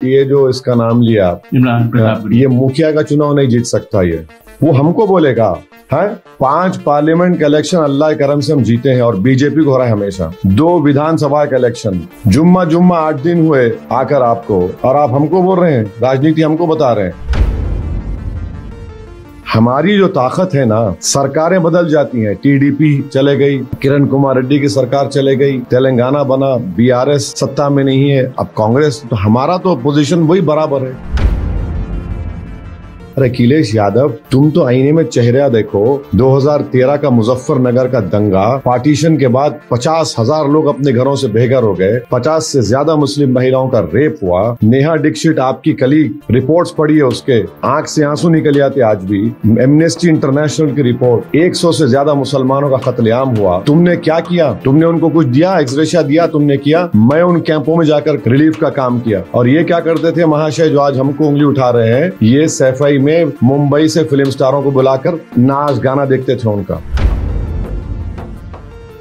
ये जो इसका नाम लिया इमरान प्रताप, ये मुखिया का चुनाव नहीं जीत सकता। ये वो हमको बोलेगा है 5 पार्लियामेंट का इलेक्शन अल्लाह के करम से हम जीते हैं और बीजेपी को हो रहा है हमेशा। 2 विधानसभा का इलेक्शन जुम्मा 8 दिन हुए आकर आपको, और आप हमको बोल रहे हैं, राजनीति हमको बता रहे हैं। हमारी जो ताकत है ना, सरकारें बदल जाती हैं, टीडीपी चले गई, किरण कुमार रेड्डी की सरकार चले गई, तेलंगाना बना, बीआरएस सत्ता में नहीं है, अब कांग्रेस, तो हमारा तो पोजीशन वही बराबर है। अरे अखिलेश यादव, तुम तो आईने में चेहरा देखो। 2013 का मुजफ्फरनगर का दंगा, पार्टीशन के बाद 50,000 लोग अपने घरों से बेघर हो गए, 50 से ज्यादा मुस्लिम महिलाओं का रेप हुआ। नेहा दीक्षित आपकी कलीग, रिपोर्ट्स पढ़ी है उसके, आंख से आंसू निकल आते आज भी। एमनेस्टी इंटरनेशनल की रिपोर्ट, 100 से ज्यादा मुसलमानों का कत्लेआम हुआ। तुमने क्या किया? तुमने उनको कुछ दिया? एक्सग्रेशिया दिया? तुमने किया? मैं उन कैंपों में जाकर रिलीफ का काम किया। और ये क्या करते थे महाशय जो आज हमको उंगली उठा रहे हैं, ये सैफई में मुंबई से फिल्म स्टारों को बुलाकर नाच गाना देखते थे उनका।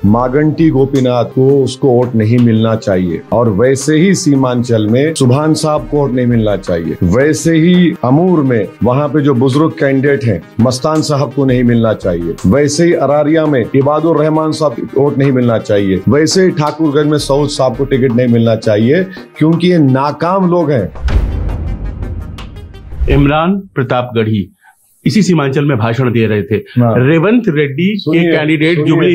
मागंटी गोपीनाथ को उसको वोट नहीं मिलना चाहिए, और वैसे ही सीमांचल में सुभान साहब को वोट नहीं मिलना चाहिए, वैसे ही अमूर में वहां पे जो बुजुर्ग कैंडिडेट हैं मस्तान साहब को नहीं मिलना चाहिए, वैसे ही अरारिया में इबादुर रहमान साहब को वोट नहीं मिलना चाहिए, वैसे ही ठाकुरगंज में सऊद साहब को टिकट नहीं मिलना चाहिए, क्योंकि ये नाकाम लोग हैं। इमरान प्रतापगढ़ी इसी सीमांचल में भाषण दे रहे थे। रेवंत रेड्डी के कैंडिडेट जुबली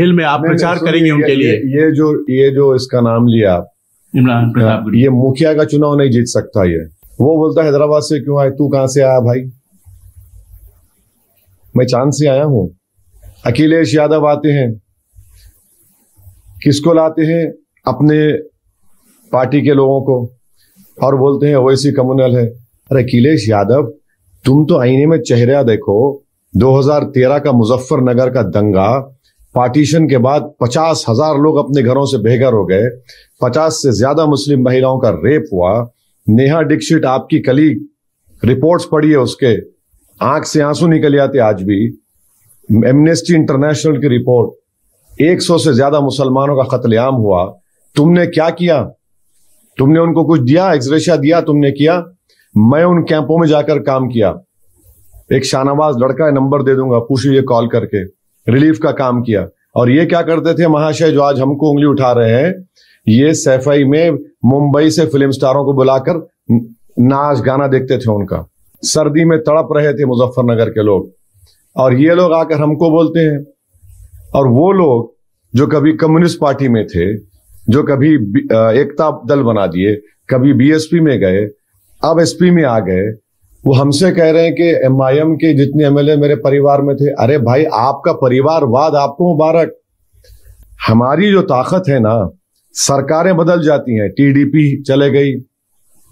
हिल में आप प्रचार करेंगे उनके लिए। ये जो इसका नाम लिया इमरान प्रतापगढ़ी, ये मुखिया का चुनाव नहीं जीत सकता। ये वो बोलता हैदराबाद से क्यों आए? तू कहां से आया भाई? मैं चांद से आया हूं। अखिलेश यादव आते हैं, किसको लाते हैं? अपने पार्टी के लोगों को, और बोलते हैं ओवैसी कम्युनल है। अरे अखिलेश यादव, तुम तो आईने में चेहरा देखो। 2013 का मुजफ्फरनगर का दंगा, पार्टीशन के बाद 50,000 लोग अपने घरों से बेघर हो गए, 50 से ज्यादा मुस्लिम महिलाओं का रेप हुआ। नेहा दीक्षित आपकी कलीग, रिपोर्ट्स पढ़ी है उसके, आंख से आंसू निकल आते आज भी। एमनेस्टी इंटरनेशनल की रिपोर्ट, 100 से ज्यादा मुसलमानों का कत्लेआम हुआ। तुमने क्या किया? तुमने उनको कुछ दिया? एक्सग्रेशिया दिया? तुमने किया? मैं उन कैंपों में जाकर काम किया। एक शाहनवाज लड़का है, नंबर दे दूंगा, पूछिए कॉल करके, रिलीफ का काम किया। और ये क्या करते थे महाशय जो आज हमको उंगली उठा रहे हैं, ये सैफई में मुंबई से फिल्म स्टारों को बुलाकर नाच गाना देखते थे उनका। सर्दी में तड़प रहे थे मुजफ्फरनगर के लोग, और ये लोग आकर हमको बोलते हैं। और वो लोग जो कभी कम्युनिस्ट पार्टी में थे, जो कभी एकता दल बना दिए, कभी बीएसपी में गए, अब एसपी में आ गए, वो हमसे कह रहे हैं कि एमआईएम के जितने एमएलए मेरे परिवार में थे। अरे भाई, आपका परिवारवाद आपको मुबारक। हमारी जो ताकत है ना, सरकारें बदल जाती हैं, टीडीपी चले गई,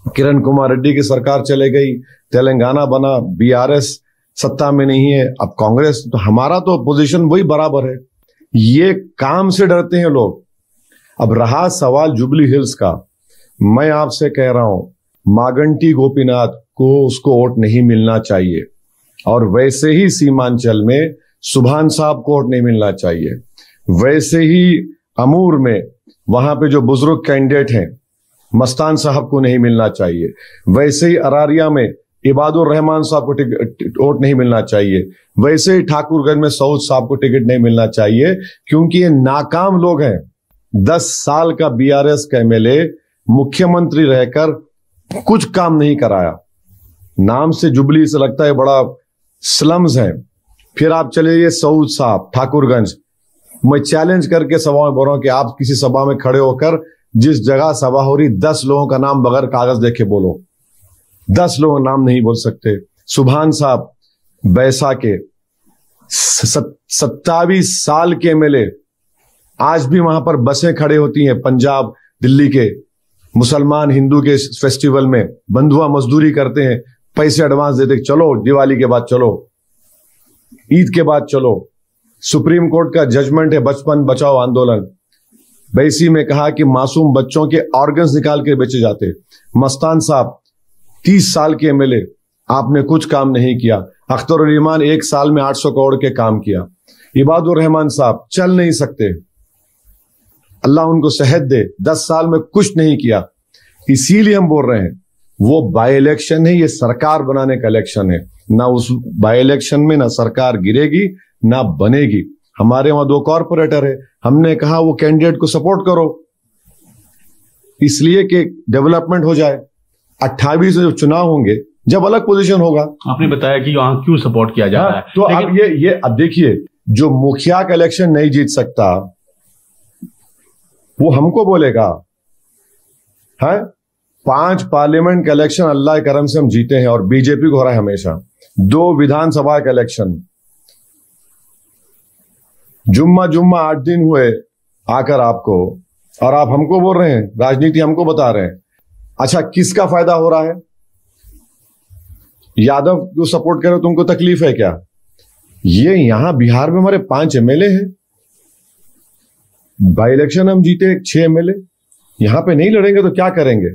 किरण कुमार रेड्डी की सरकार चले गई, तेलंगाना बना, बीआरएस सत्ता में नहीं है, अब कांग्रेस, तो हमारा तो पोजीशन वही बराबर है। ये काम से डरते हैं लोग। अब रहा सवाल जुबली हिल्स का, मैं आपसे कह रहा हूं, मागंटी गोपीनाथ को उसको वोट नहीं मिलना चाहिए, और वैसे ही सीमांचल में सुभान साहब को वोट नहीं मिलना चाहिए, वैसे ही अमूर में वहां पे जो बुजुर्ग कैंडिडेट हैं मस्तान साहब को नहीं मिलना चाहिए, वैसे ही अरारिया में इबादुर रहमान साहब को वोट नहीं मिलना चाहिए, वैसे ही ठाकुरगंज में सऊद साहब को टिकट नहीं मिलना चाहिए, क्योंकि ये नाकाम लोग हैं। 10 साल का बीआरएस का एमएलए मुख्यमंत्री रहकर कुछ काम नहीं कराया। नाम से जुबली से लगता है बड़ा स्लम्स है। फिर आप चले गए सऊद साहब ठाकुरगंज। मैं चैलेंज करके सभा में बोल रहा हूं कि आप किसी सभा में खड़े होकर, जिस जगह सभा हो रही, 10 लोगों का नाम बगैर कागज देखे बोलो। 10 लोगों का नाम नहीं बोल सकते। सुभान साहब बैसा के 27 साल के एमएलए, आज भी वहां पर बसें खड़े होती हैं पंजाब दिल्ली के, मुसलमान हिंदू के फेस्टिवल में बंधुआ मजदूरी करते हैं, पैसे एडवांस देते, चलो दिवाली के बाद चलो, ईद के बाद चलो। सुप्रीम कोर्ट का जजमेंट है बचपन बचाओ आंदोलन, बैसी में कहा कि मासूम बच्चों के ऑर्गन्स निकाल के बेचे जाते। मस्तान साहब 30 साल के एमएलए, आपने कुछ काम नहीं किया। अख्तरुल-ईमान 1 साल में 800 करोड़ के काम किया। इबादुर रहमान साहब चल नहीं सकते, अल्लाह उनको सेहत दे, 10 साल में कुछ नहीं किया। इसीलिए हम बोल रहे हैं वो बाय इलेक्शन है, ये सरकार बनाने का इलेक्शन है। ना उस बाय इलेक्शन में ना सरकार गिरेगी ना बनेगी। हमारे वहां 2 कॉर्पोरेटर है, हमने कहा वो कैंडिडेट को सपोर्ट करो, इसलिए कि डेवलपमेंट हो जाए। 28 में जब चुनाव होंगे, जब अलग पोजीशन होगा। आपने बताया कि वहां क्यों सपोर्ट किया जा रहा है, तो अब अब देखिए, जो मुखिया का इलेक्शन नहीं जीत सकता वो हमको बोलेगा है। 5 पार्लियामेंट का इलेक्शन अल्लाह के करम से हम जीते हैं और बीजेपी को हो रहा है हमेशा। 2 विधानसभा का इलेक्शन, जुम्मा 8 दिन हुए आकर आपको, और आप हमको बोल रहे हैं, राजनीति हमको बता रहे हैं। अच्छा, किसका फायदा हो रहा है? यादव को सपोर्ट करो, तुमको तकलीफ है क्या? ये यहां बिहार में हमारे 5 एमएलए हैं, बाई इलेक्शन हम जीते 6 एमएलए, यहां पे नहीं लड़ेंगे तो क्या करेंगे?